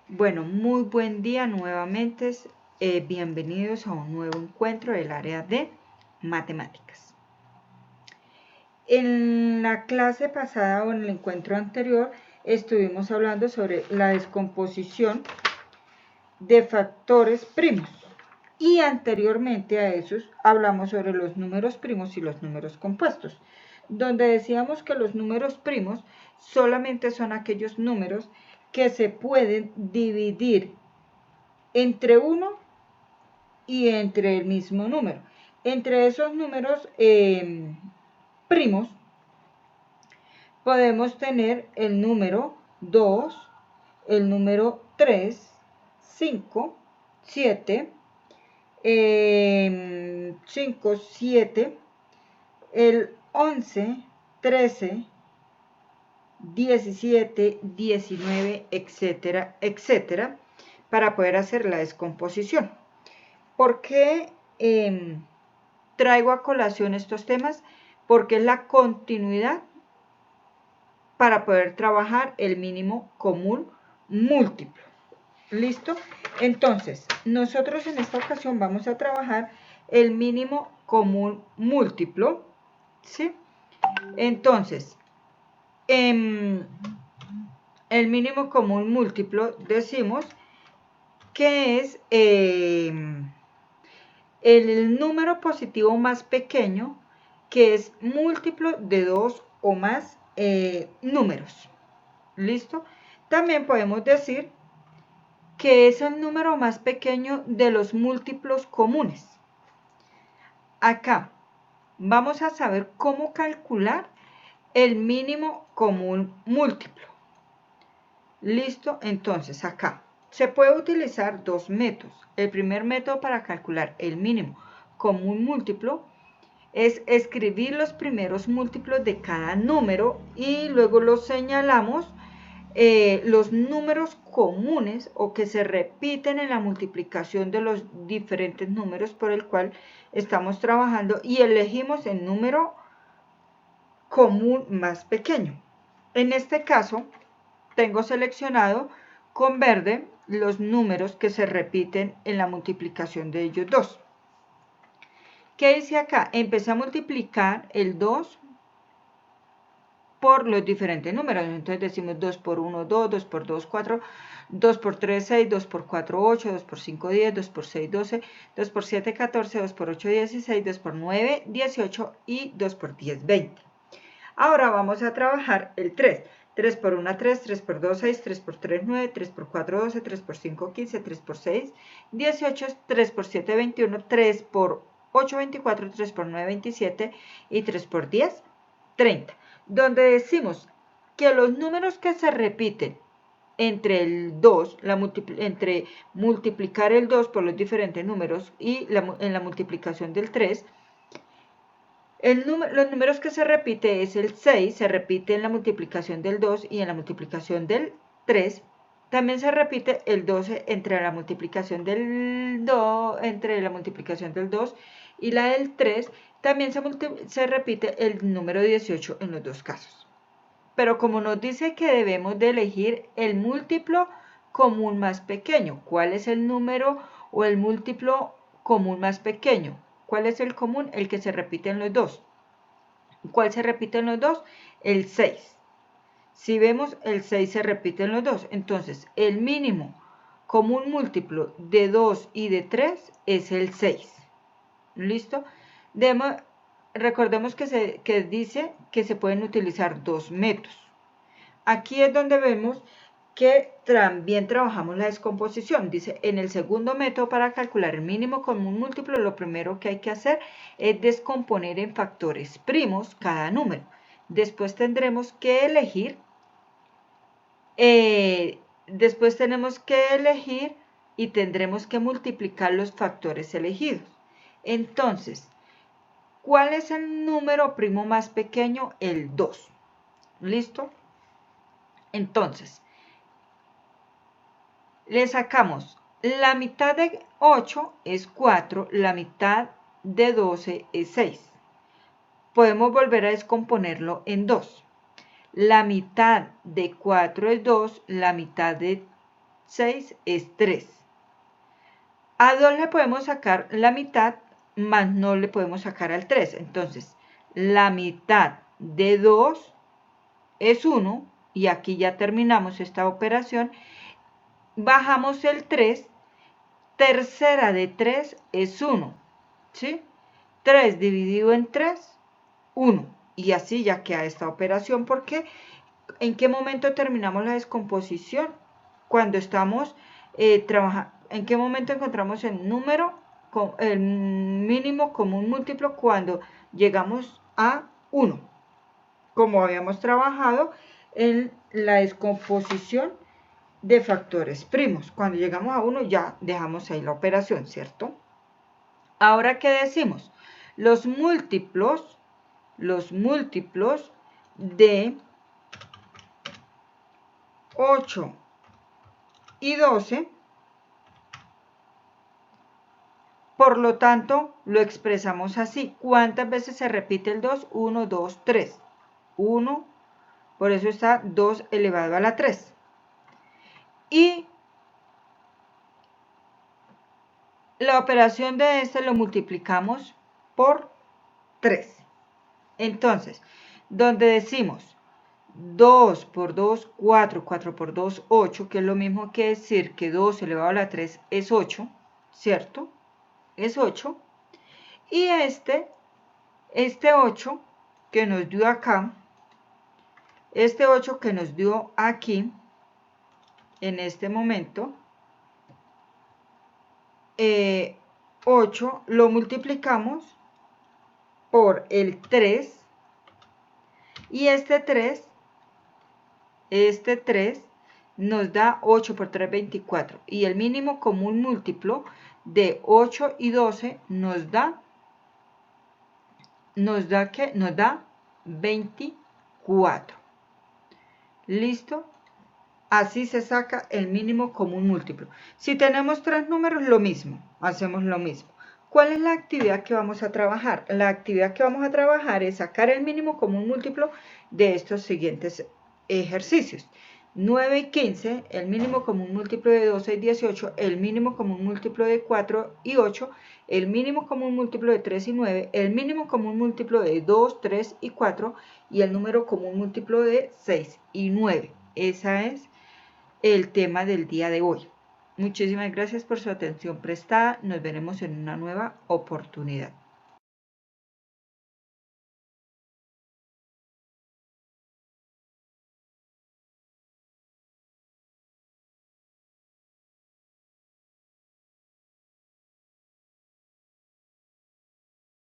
Bueno, muy buen día nuevamente. Bienvenidos a un nuevo encuentro del área de matemáticas. En la clase pasada o en el encuentro anterior estuvimos hablando sobre la descomposición de factores primos. Y anteriormente a esos hablamos sobre los números primos y los números compuestos, donde decíamos que los números primos solamente son aquellos números que se pueden dividir entre uno y entre el mismo número. Entre esos números primos podemos tener el número 2, el número 3, 5, 7, 5, 7, el 11, 13, 17, 19, etcétera, etcétera, para poder hacer la descomposición. ¿Por qué traigo a colación estos temas? Porque es la continuidad para poder trabajar el mínimo común múltiplo. ¿Listo? Entonces, nosotros en esta ocasión vamos a trabajar el mínimo común múltiplo, ¿sí? Entonces, el mínimo común múltiplo decimos que es el número positivo más pequeño que es múltiplo de dos o más números. ¿Listo? También podemos decir que es el número más pequeño de los múltiplos comunes. Acá vamos a saber cómo calcular el mínimo común múltiplo. ¿Listo? Entonces acá se puede utilizar dos métodos. El primer método para calcular el mínimo común múltiplo es escribir los primeros múltiplos de cada número y luego los señalamos los números comunes o que se repiten en la multiplicación de los diferentes números por el cual estamos trabajando y elegimos el número común más pequeño. En este caso, tengo seleccionado con verde los números que se repiten en la multiplicación de ellos dos. ¿Qué dice acá? Empecé a multiplicar el 2 por los diferentes números. Entonces decimos 2 por 1, 2, 2 por 2, 4, 2 por 3, 6, 2 por 4, 8, 2 por 5, 10, 2 por 6, 12, 2 por 7, 14, 2 por 8, 16, 2 por 9, 18 y 2 por 10, 20. Ahora vamos a trabajar el 3. 3 por 1, 3, 3 por 2, 6, 3 por 3, 9, 3 por 4, 12, 3 por 5, 15, 3 por 6, 18, 3 por 7, 21, 3 por 8, 24, 3 por 9, 27 y 3 por 10, 30. Donde decimos que los números que se repiten entre el 2, entre multiplicar el 2 por los diferentes números y en la multiplicación del 3, los números que se repite es el 6, se repite en la multiplicación del 2 y en la multiplicación del 3. También se repite el 12 entre la multiplicación del 2, y la del 3. También se repite el número 18 en los dos casos. Pero como nos dice que debemos de elegir el múltiplo común más pequeño, ¿cuál es el número o el múltiplo común más pequeño? ¿Cuál es el común? El que se repite en los dos. ¿Cuál se repite en los dos? El 6. Si vemos, el 6 se repite en los dos. Entonces, el mínimo común múltiplo de 2 y de 3 es el 6. ¿Listo? Recordemos que dice que se pueden utilizar dos métodos. Aquí es donde vemos que también trabajamos la descomposición. Dice, en el segundo método para calcular el mínimo común múltiplo, lo primero que hay que hacer es descomponer en factores primos cada número. Después tendremos que elegir, y tendremos que multiplicar los factores elegidos. Entonces, ¿cuál es el número primo más pequeño? El 2. ¿Listo? Entonces, le sacamos la mitad de 8 es 4, la mitad de 12 es 6. Podemos volver a descomponerlo en 2. La mitad de 4 es 2, la mitad de 6 es 3. A 2 le podemos sacar la mitad, más no le podemos sacar al 3. Entonces, la mitad de 2 es 1, y aquí ya terminamos esta operación. Bajamos el 3, tercera de 3 es 1, ¿sí? 3 dividido en 3, 1. Y así ya queda esta operación, porque ¿en qué momento terminamos la descomposición? Cuando estamos trabajando. ¿En qué momento encontramos el número, el mínimo común múltiplo? Cuando llegamos a 1, como habíamos trabajado en la descomposición de factores primos. Cuando llegamos a 1 ya dejamos ahí la operación, ¿cierto? Ahora, ¿qué decimos? Los múltiplos de 8 y 12, por lo tanto, lo expresamos así. ¿Cuántas veces se repite el 2? 1, 2, 3. 1, por eso está 2 elevado a la 3. Y la operación de este lo multiplicamos por 3. Entonces, donde decimos 2 por 2, 4, 4 por 2, 8, que es lo mismo que decir que 2 elevado a la 3 es 8, ¿cierto? Es 8. Y este 8 que nos dio acá, este 8 que nos dio aquí, en este momento, 8 lo multiplicamos por el 3, y este 3 nos da 8 por 3, 24. Y el mínimo común múltiplo de 8 y 12 nos da ¿qué? Nos da 24. ¿Listo? Así se saca el mínimo común múltiplo. Si tenemos tres números, lo mismo, hacemos lo mismo. ¿Cuál es la actividad que vamos a trabajar? La actividad que vamos a trabajar es sacar el mínimo común múltiplo de estos siguientes ejercicios. 9 y 15, el mínimo común múltiplo de 12 y 18, el mínimo común múltiplo de 4 y 8, el mínimo común múltiplo de 3 y 9, el mínimo común múltiplo de 2, 3 y 4, y el número común múltiplo de 6 y 9. Ese es el tema del día de hoy. Muchísimas gracias por su atención prestada. Nos veremos en una nueva oportunidad.